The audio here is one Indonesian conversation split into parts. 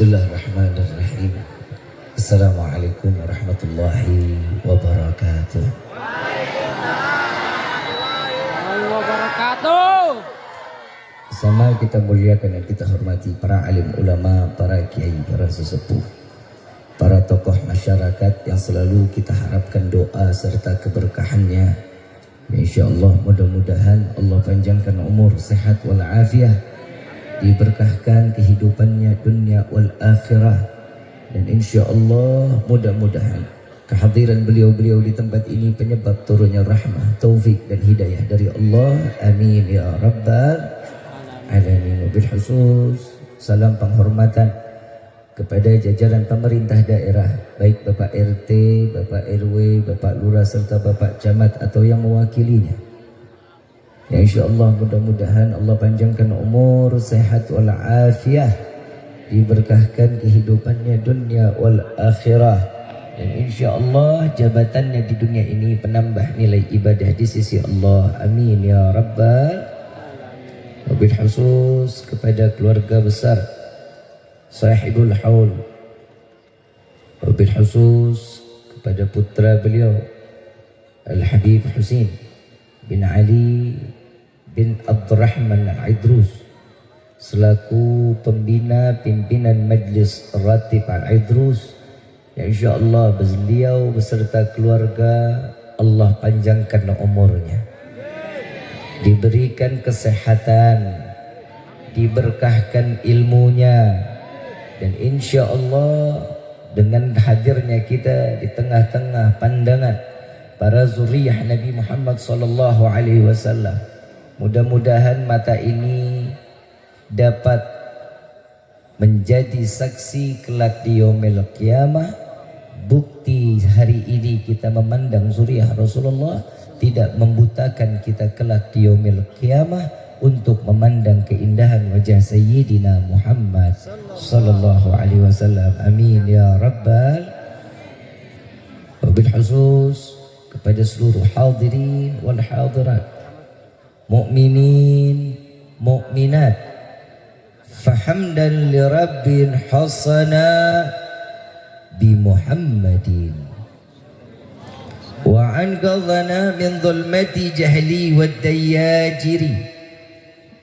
Bismillahirrahmanirrahim. Assalamualaikum warahmatullahi wabarakatuh. Sama kita muliakan dan kita hormati para alim ulama, para kiai, para sesepuh, para tokoh masyarakat yang selalu kita harapkan doa serta keberkahannya. InsyaAllah mudah-mudahan Allah panjangkan umur, sehat walafiat, diberkahkan kehidupannya dunia wal akhirah, dan insyaallah mudah-mudahan kehadiran beliau-beliau di tempat ini penyebab turunnya rahmah, taufik dan hidayah dari Allah. Amin ya rabbal alamin. Wabil khusus salam penghormatan kepada jajaran pemerintah daerah, baik Bapak RT, Bapak RW, Bapak Lurah serta Bapak Camat atau yang mewakilinya. Ya insyaallah mudah-mudahan Allah panjangkan umur, sehat wal afiah, diberkahkan kehidupannya dunia wal akhirah, dan insyaallah jabatannya di dunia ini penambah nilai ibadah di sisi Allah. Amin ya rabbal. Wabil khusus kepada keluarga besar Sahibul Haul, wabil khusus kepada putra beliau Al-Habib Husin bin Ali bin Abdurrahman Al-Idrus selaku pembina pimpinan Majlis Ratib Al-Idrus, ya insyaallah beliau beserta keluarga Allah panjangkan umurnya, diberikan kesehatan, diberkahkan ilmunya, dan insyaallah dengan hadirnya kita di tengah-tengah pandangan para zuriyah Nabi Muhammad sallallahu alaihi wasallam, mudah-mudahan mata ini dapat menjadi saksi kelak di yaumil qiyamah, bukti hari ini kita memandang zuriyah Rasulullah tidak membutakan kita kelak di yaumil qiyamah untuk memandang keindahan wajah Sayyidina Muhammad sallallahu alaihi wasallam. Amin ya rabbal. Wabil khusus kepada seluruh hadirin wal hadirat, mukminin mukminat, fahamdan li rabbin hasana bi Muhammadin wa anqadhana min dhulmati jahli wad dayajiri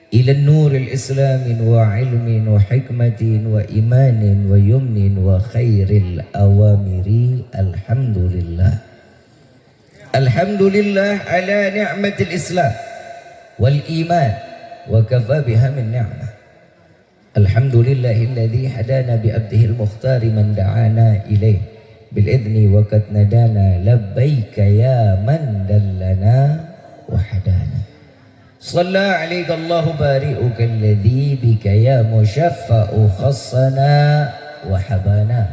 ila nuril islamin wa ilmin wa hikmatin wa imanin wa yumnin wa khairil awamiri. Alhamdulillah, alhamdulillah ala ni'matil islam wal iman wa kafa biha min ni'mah. Alhamdulillahilladzi hadana bi abdihi al-mukhtar man da'ana ilayh bil idni wa qad nadana labbaika ya man dallana wa hadana. Shalla alaika Allahu bari'uka alladhi bika ya mushaffa'u khassana wa habana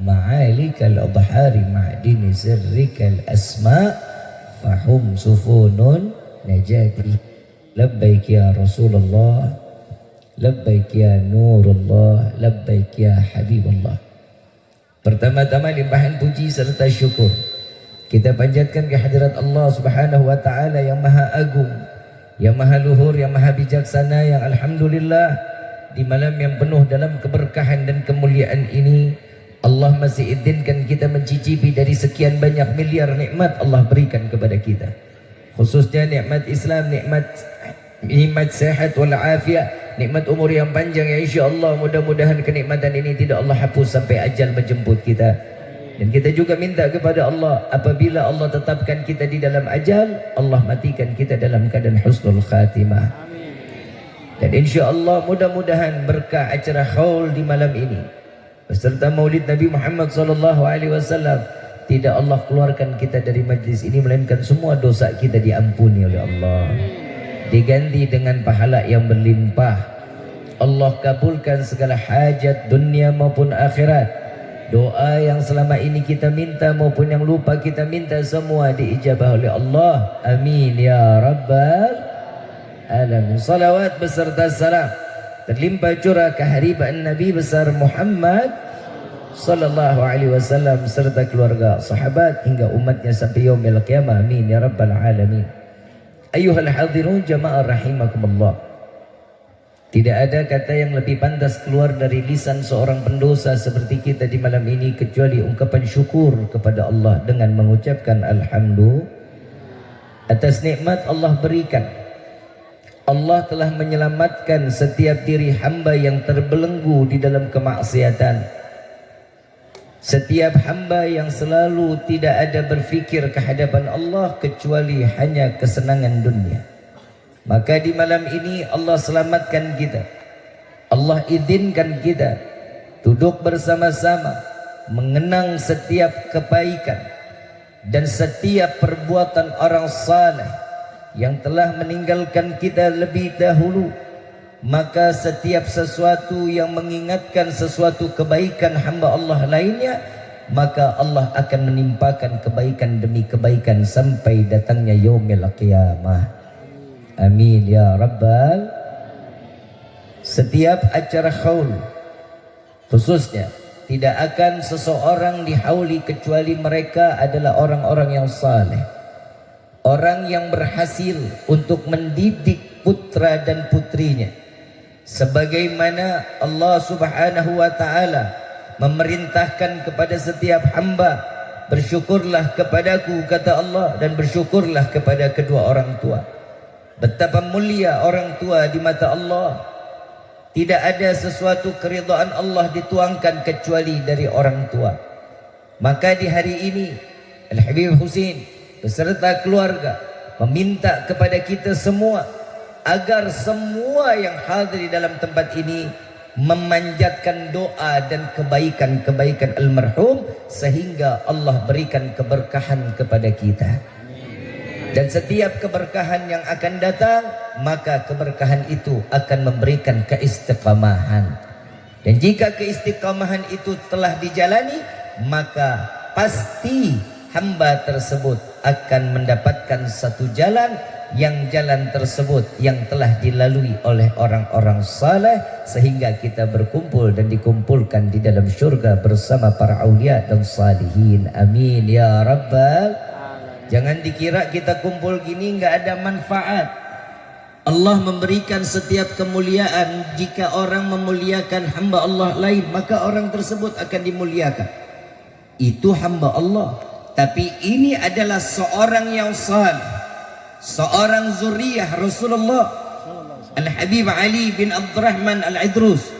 ma'alika al-adhari ma'dini sirrika al-asma' fahum sufunun najati. Labbaik ya Rasulullah, labbaik ya Nurullah, labbaik ya Habibullah. Pertama-tama limpahan puji serta syukur kita panjatkan kehadirat Allah Subhanahu wa taala yang maha agung, yang maha luhur, yang maha bijaksana, yang alhamdulillah di malam yang penuh dalam keberkahan dan kemuliaan ini Allah masih izinkan kita mencicipi dari sekian banyak miliar nikmat Allah berikan kepada kita, khususnya nikmat Islam, nikmat sehat wal afiat, nikmat umur yang panjang. Ya insyaallah mudah-mudahan kenikmatan ini tidak Allah hapus sampai ajal menjemput kita. Dan kita juga minta kepada Allah, apabila Allah tetapkan kita di dalam ajal, Allah matikan kita dalam keadaan husnul khatimah. Dan insyaallah mudah-mudahan berkah acara haul di malam ini beserta maulid Nabi Muhammad sallallahu alaihi wasallam, tidak Allah keluarkan kita dari majlis ini melainkan semua dosa kita diampuni oleh Allah, diganti dengan pahala yang berlimpah. Allah kabulkan segala hajat dunia maupun akhirat. Doa yang selama ini kita minta maupun yang lupa kita minta semua diijabah oleh Allah. Amin ya rabbal alamin. Salawat beserta salam terlimpah curah keharibaan Nabi besar Muhammad sallallahu alaihi wasallam serta keluarga, sahabat hingga umatnya sampai yaumil qiyamah. Amin ya rabbal alamin. Ayuhal hadirun jamaah rahimakumullah. Tidak ada kata yang lebih pantas keluar dari lisan seorang pendosa seperti kita di malam ini kecuali ungkapan syukur kepada Allah dengan mengucapkan alhamdulillah atas nikmat Allah berikan. Allah telah menyelamatkan setiap diri hamba yang terbelenggu di dalam kemaksiatan. Setiap hamba yang selalu tidak ada berfikir kehadapan Allah kecuali hanya kesenangan dunia. Maka di malam ini Allah selamatkan kita. Allah izinkan kita duduk bersama-sama mengenang setiap kebaikan dan setiap perbuatan orang saleh yang telah meninggalkan kita lebih dahulu. Maka setiap sesuatu yang mengingatkan sesuatu kebaikan hamba Allah lainnya, maka Allah akan menimpakan kebaikan demi kebaikan sampai datangnya yaumil qiyamah. Amin ya rabbal. Setiap acara haul khususnya tidak akan seseorang dihauli kecuali mereka adalah orang-orang yang saleh, orang yang berhasil untuk mendidik putra dan putrinya sebagaimana Allah Subhanahu wa taala memerintahkan kepada setiap hamba, bersyukurlah kepadaku kata Allah, dan bersyukurlah kepada kedua orang tua. Betapa mulia orang tua di mata Allah. Tidak ada sesuatu keridhaan Allah dituangkan kecuali dari orang tua. Maka di hari ini Al-Habib Husin beserta keluarga meminta kepada kita semua agar semua yang hadir di dalam tempat ini memanjatkan doa dan kebaikan-kebaikan almarhum sehingga Allah berikan keberkahan kepada kita. Dan setiap keberkahan yang akan datang, maka keberkahan itu akan memberikan keistiqamahan. Dan jika keistiqamahan itu telah dijalani, maka pasti hamba tersebut akan mendapatkan satu jalan, yang jalan tersebut yang telah dilalui oleh orang-orang saleh, sehingga kita berkumpul dan dikumpulkan di dalam syurga bersama para aulia dan salihin. Amin ya rabbal. Jangan dikira kita kumpul gini nggak ada manfaat. Allah memberikan setiap kemuliaan. Jika orang memuliakan hamba Allah lain, maka orang tersebut akan dimuliakan. Itu hamba Allah. Tapi ini adalah seorang yang saleh, seorang zuriyah Rasulullah Al-Habib Ali bin Abdurrahman Al-Idrus.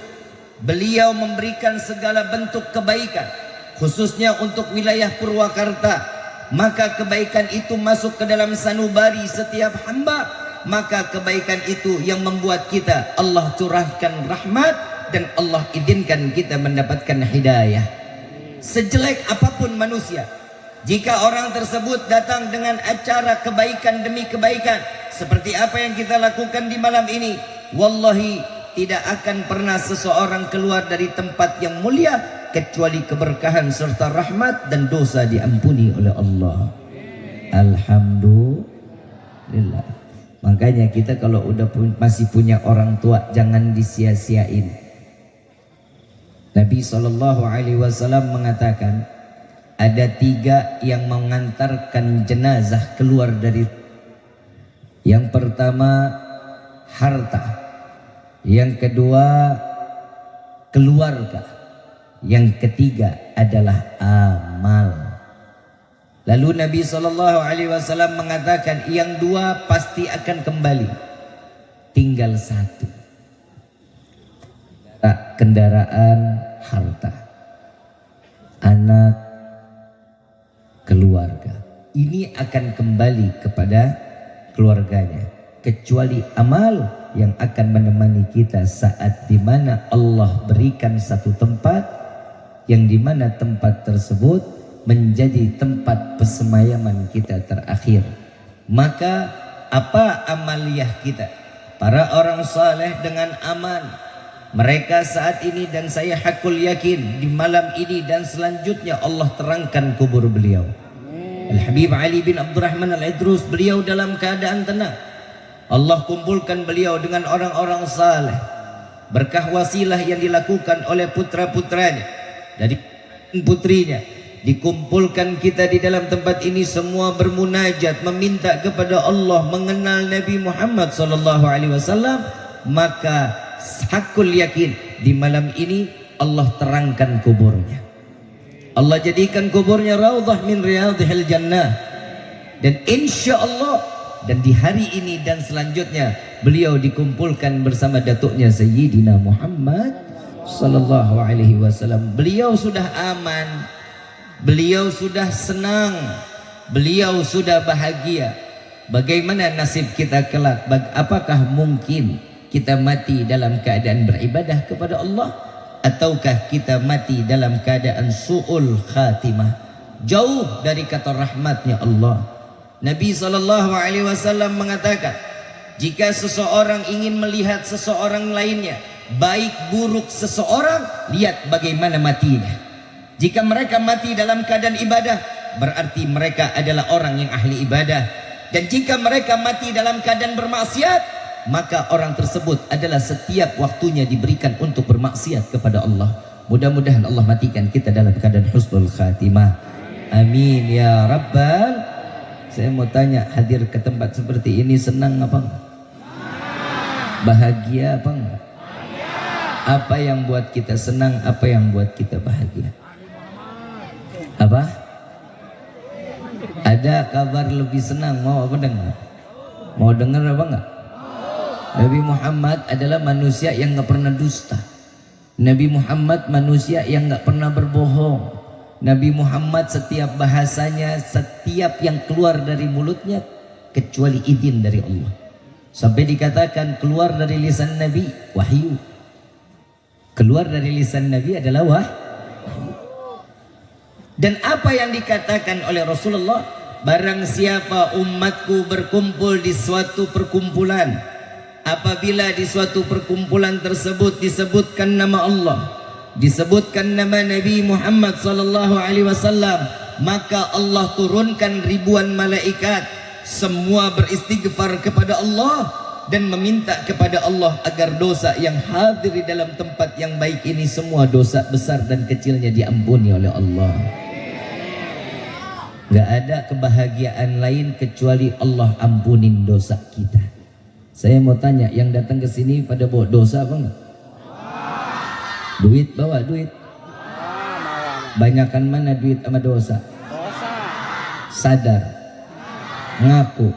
Beliau memberikan segala bentuk kebaikan, khususnya untuk wilayah Purwakarta. Maka kebaikan itu masuk ke dalam sanubari setiap hamba. Maka kebaikan itu yang membuat kita Allah curahkan rahmat dan Allah izinkan kita mendapatkan hidayah. Sejelek apapun manusia, jika orang tersebut datang dengan acara kebaikan demi kebaikan seperti apa yang kita lakukan di malam ini, wallahi tidak akan pernah seseorang keluar dari tempat yang mulia kecuali keberkahan serta rahmat dan dosa diampuni oleh Allah. Alhamdulillah. Makanya kita kalau masih punya orang tua jangan disia-siain. Nabi SAW mengatakan ada 3 yang mengantarkan jenazah keluar dari. Yang pertama harta, yang kedua keluarga, yang ketiga adalah amal. Lalu Nabi SAW mengatakan yang 2 pasti akan kembali, tinggal 1. Kendaraan, harta, anak, keluarga. Ini akan kembali kepada keluarganya, kecuali amal yang akan menemani kita saat dimana Allah berikan satu tempat, yang dimana tempat tersebut menjadi tempat pesemayaman kita terakhir. Maka apa amaliyah kita? Para orang saleh dengan aman, mereka saat ini dan saya hakul yakin di malam ini dan selanjutnya Allah terangkan kubur beliau. Al-Habib Ali bin Abdurrahman Al-Idrus, beliau dalam keadaan tenang. Allah kumpulkan beliau dengan orang-orang saleh. Berkah wasilah yang dilakukan oleh putra-putranya dari putrinya, dikumpulkan kita di dalam tempat ini semua bermunajat, meminta kepada Allah, mengenal Nabi Muhammad SAW. Maka hakul yakin, di malam ini Allah terangkan kuburnya. Allah jadikan kuburnya raudhah min riyadhil jannah. Dan insya Allah, dan di hari ini dan selanjutnya, beliau dikumpulkan bersama datuknya Sayyidina Muhammad sallallahu alaihi wasallam. Beliau sudah aman, beliau sudah senang, beliau sudah bahagia. Bagaimana nasib kita kelak? Apakah mungkin kita mati dalam keadaan beribadah kepada Allah, ataukah kita mati dalam keadaan su'ul khatimah, jauh dari kata rahmatnya Allah? Nabi SAW mengatakan, jika seseorang ingin melihat seseorang lainnya, baik buruk seseorang, lihat bagaimana matinya. Jika mereka mati dalam keadaan ibadah, berarti mereka adalah orang yang ahli ibadah. Dan jika mereka mati dalam keadaan bermaksiat, maka orang tersebut adalah setiap waktunya diberikan untuk bermaksiat kepada Allah. Mudah-mudahan Allah matikan kita dalam keadaan husnul khatimah. Amin ya rabbal. Saya mau tanya, hadir ke tempat seperti ini senang apa enggak? Bahagia apa enggak? Apa yang buat kita senang, apa yang buat kita bahagia? Apa? Ada kabar lebih senang, mau apa dengar? Mau dengar apa enggak? Nabi Muhammad adalah manusia yang enggak pernah dusta. Nabi Muhammad manusia yang enggak pernah berbohong. Nabi Muhammad setiap bahasanya, setiap yang keluar dari mulutnya kecuali izin dari Allah. Sampai dikatakan keluar dari lisan Nabi wahyu. Keluar dari lisan Nabi adalah wahyu. Dan apa yang dikatakan oleh Rasulullah, barang siapa umatku berkumpul di suatu perkumpulan, apabila di suatu perkumpulan tersebut disebutkan nama Allah, disebutkan nama Nabi Muhammad sallallahu alaihi wasallam, maka Allah turunkan ribuan malaikat, semua beristighfar kepada Allah dan meminta kepada Allah agar dosa yang hadir di dalam tempat yang baik ini, semua dosa besar dan kecilnya diampuni oleh Allah. Gak ada kebahagiaan lain kecuali Allah ampunin dosa kita. Saya mau tanya, yang datang ke sini pada bawa dosa apa enggak? Duit, bawa duit. Banyakan mana duit sama dosa? Sadar, ngaku,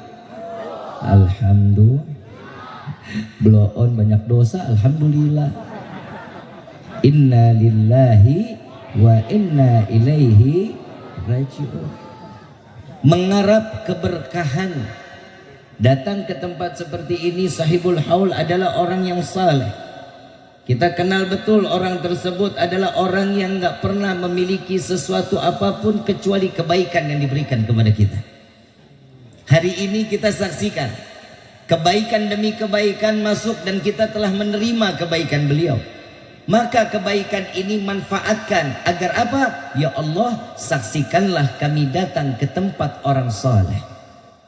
alhamdulillah. Blow on banyak dosa, alhamdulillah. Inna lillahi wa inna ilaihi raji'un. Mengharap keberkahan, datang ke tempat seperti ini, sahibul haul adalah orang yang saleh. Kita kenal betul orang tersebut adalah orang yang gak pernah memiliki sesuatu apapun kecuali kebaikan yang diberikan kepada kita. Hari ini kita saksikan kebaikan demi kebaikan masuk dan kita telah menerima kebaikan beliau. Maka kebaikan ini manfaatkan agar apa? Ya Allah, saksikanlah kami datang ke tempat orang saleh,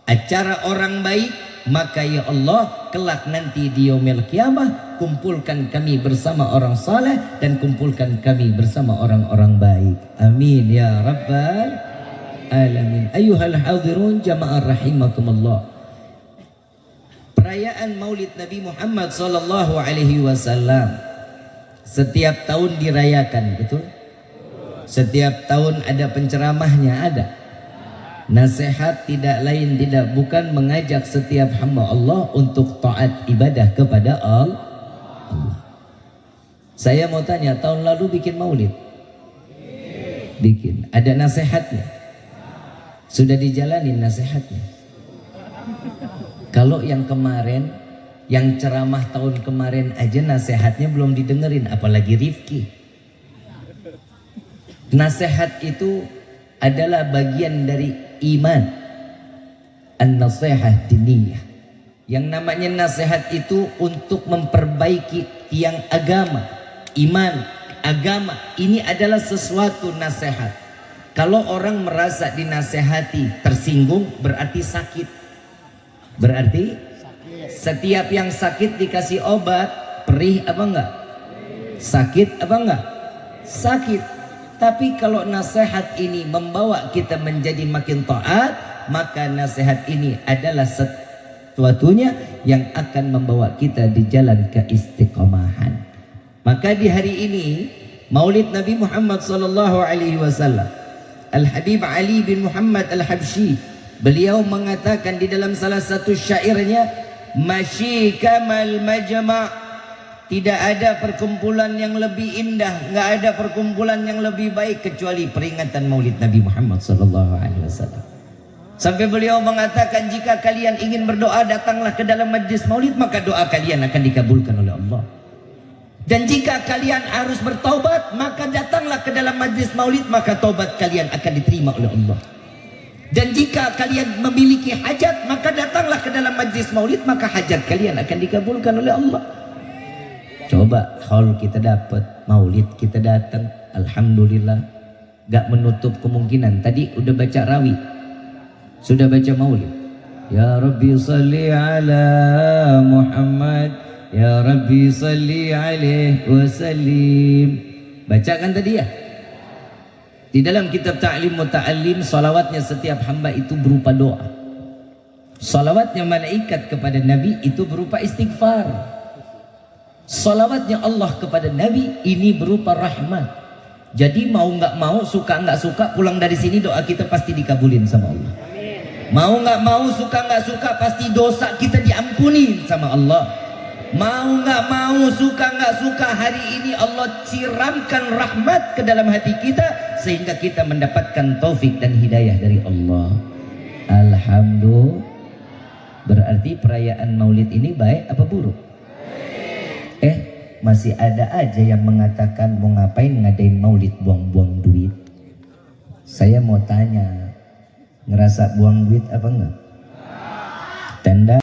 acara orang baik. Maka ya Allah, kelak nanti di yaumil qiyamah, kumpulkan kami bersama orang saleh dan kumpulkan kami bersama orang-orang baik. Amin ya rabbal alamin. Ayyuhal hadirun jamaah rahimakumullah. Perayaan Maulid Nabi Muhammad sallallahu alaihi wasallam setiap tahun dirayakan, betul? Setiap tahun ada penceramahnya, ada. Nasihat tidak lain tidak bukan mengajak setiap hamba Allah untuk taat ibadah kepada Allah. Saya mau tanya, tahun lalu bikin maulid? Bikin. Ada nasihatnya? Sudah dijalanin nasihatnya? Kalau yang kemarin, yang ceramah tahun kemarin aja nasihatnya belum didengerin, apalagi Rifki. Nasihat itu adalah bagian dari iman, an-nasihah diniyah. Yang namanya nasihat itu untuk memperbaiki tiang agama, iman, agama. Ini adalah sesuatu nasihat. Kalau orang merasa dinasehati tersinggung, berarti sakit. Berarti setiap yang sakit dikasih obat, perih apa enggak? Sakit apa enggak? Sakit. Tapi kalau nasihat ini membawa kita menjadi makin taat, maka nasihat ini adalah sesuatunya yang akan membawa kita di jalan keistiqomahan. Maka di hari ini Maulid Nabi Muhammad sallallahu alaihi wasallam, Al Habib Ali bin Muhammad Al Habsyi, beliau mengatakan di dalam salah satu syairnya, masyi kamal majma', tidak ada perkumpulan yang lebih indah, nggak ada perkumpulan yang lebih baik kecuali peringatan Maulid Nabi Muhammad sallallahu alaihi wasallam. Sampai beliau mengatakan, jika kalian ingin berdoa, datanglah ke dalam majlis maulid, maka doa kalian akan dikabulkan oleh Allah. Dan jika kalian harus bertaubat, maka datanglah ke dalam majlis maulid, maka taubat kalian akan diterima oleh Allah. Dan jika kalian memiliki hajat, maka datanglah ke dalam majlis maulid, maka hajat kalian akan dikabulkan oleh Allah. Coba haul kita dapat, maulid kita datang, alhamdulillah. Gak menutup kemungkinan. Tadi udah baca rawi, sudah baca maulid. Ya Rabbi salli ala Muhammad, Ya Rabbi salli alaihi wasallim. Bacakan tadi ya. Di dalam kitab Ta'lim Muta'allim, salawatnya setiap hamba itu berupa doa. Salawatnya malaikat kepada Nabi itu berupa istighfar. Salawatnya Allah kepada Nabi ini berupa rahmat. Jadi mau nggak mau, suka nggak suka, pulang dari sini doa kita pasti dikabulin sama Allah. Mau nggak mau, suka nggak suka, pasti dosa kita diampuni sama Allah. Mau nggak mau, suka nggak suka, hari ini Allah siramkan rahmat ke dalam hati kita sehingga kita mendapatkan taufik dan hidayah dari Allah. Alhamdulillah. Berarti perayaan maulid ini baik apa buruk? Masih ada aja yang mengatakan mau ngapain ngadain maulid, buang-buang duit. Saya mau tanya, ngerasa buang duit apa enggak? Tanda